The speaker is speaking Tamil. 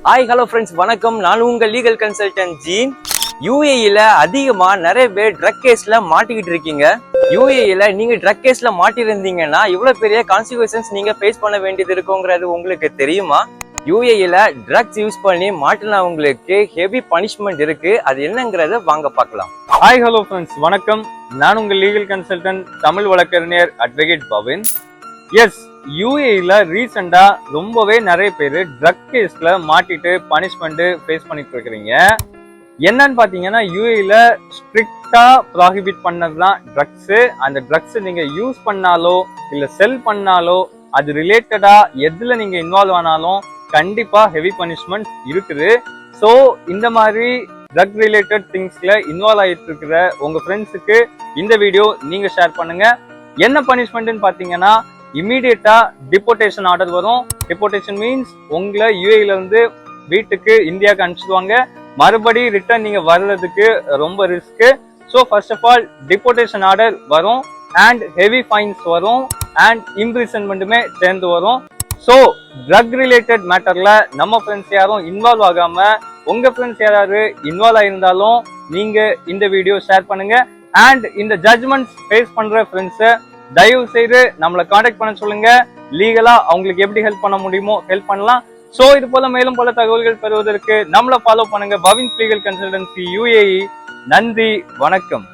ஹாய் ஹலோ ஃப்ரெண்ட்ஸ், வணக்கம். நான் உங்கள் லீகல் கன்சல்டன்ட் ஜீன். யூஏஇல அதிகமா நிறைய பேர் ட்ரக் கேஸ்ல மாட்டிக்கிட்டு இருக்கீங்க. யூஏஇல நீங்க ட்ரக் கேஸ்ல மாட்டிருந்தீங்கன்னா இவ்வளவு பெரிய கான்சிக்வன்சஸ் நீங்க ஃபேஸ் பண்ண வேண்டியது இருக்குங்கிறது உங்களுக்கு தெரியுமா? யூஏஇல ட்ரக்ஸ் யூஸ் பண்ணி மாட்டினவங்களுக்கு ஹெவி பனிஷ்மெண்ட் இருக்கு. அது என்னங்கறத வாங்க பார்க்கலாம். ஹாய் ஹலோ ஃப்ரெண்ட்ஸ், வணக்கம். நான் உங்கள் லீகல் கன்சல்டன்ட் தமிழ் வழக்கறிஞர் அட்வொகேட் பவின். எஸ், யூஏஇல ரீசெண்டா ரொம்பவே நிறைய பேர் ட்ரக் கேஸ்ல மாட்டிட்டு பனிஷ்மெண்ட் ஃபேஸ் பண்ணிட்டு இருக்கிறீங்க. என்னன்னு பாத்தீங்கன்னா, யூஏஇல ஸ்ட்ரிக்டா ப்ராஹிபிட் பண்ணதுதான் ட்ரக்ஸ். அந்த ட்ரக்ஸ் நீங்க யூஸ் பண்ணாலோ இல்ல செல் பண்ணாலோ அது ரிலேட்டடா எதுல நீங்க இன்வால்வ் ஆனாலும் கண்டிப்பா ஹெவி பனிஷ்மெண்ட் இருக்குது. ஸோ இந்த மாதிரி ட்ரக் ரிலேட்டட் திங்ஸ்ல இன்வால்வ் ஆகிட்டு இருக்கிற உங்க ஃப்ரெண்ட்ஸுக்கு இந்த வீடியோ நீங்க ஷேர் பண்ணுங்க. என்ன பனிஷ்மெண்ட்னு பாத்தீங்கன்னா, இமீடியட்டா டிபோர்டேஷன் ஆர்டர் வரும். டிபோர்டேஷன் மீன்ஸ் உங்களை யூஏஇல இருந்து வீட்டுக்கு இந்தியாவுக்கு அனுப்பிச்சிடுவாங்க. மறுபடி ரிட்டர்ன் நீங்க வர்றதுக்கு ரொம்ப risk. So first of all deportation order வரும் அண்ட் ஹெவி ஃபைன்ஸ் வரும் அண்ட் இம்ப்ரிசன்மெண்ட்டுமே சேர்ந்து வரும். ஸோ ட்ரக் ரிலேட்டட் மேட்டர்ல நம்ம ஃப்ரெண்ட்ஸ் யாரும் இன்வால்வ் ஆகாம உங்க ஃப்ரெண்ட்ஸ் யாராவது இன்வால்வ் ஆயிருந்தாலும் நீங்க இந்த வீடியோ ஷேர் பண்ணுங்க. அண்ட் இந்த ஜட்ஜ்மெண்ட்ஸ் ஃபேஸ் பண்ற ஃப்ரெண்ட்ஸை தயவு செய்து நம்மளை கான்டாக்ட் பண்ண சொல்லுங்க. லீகலா அவங்களுக்கு எப்படி ஹெல்ப் பண்ண முடியுமோ ஹெல்ப் பண்ணலாம். சோ இது போல மேலும் பல தகவல்கள் பெறுவதற்கு நம்மளை ஃபாலோ பண்ணுங்க. பவின்ஸ் லீகல் கன்சல்டன்சி யூஏஇ. நன்றி, வணக்கம்.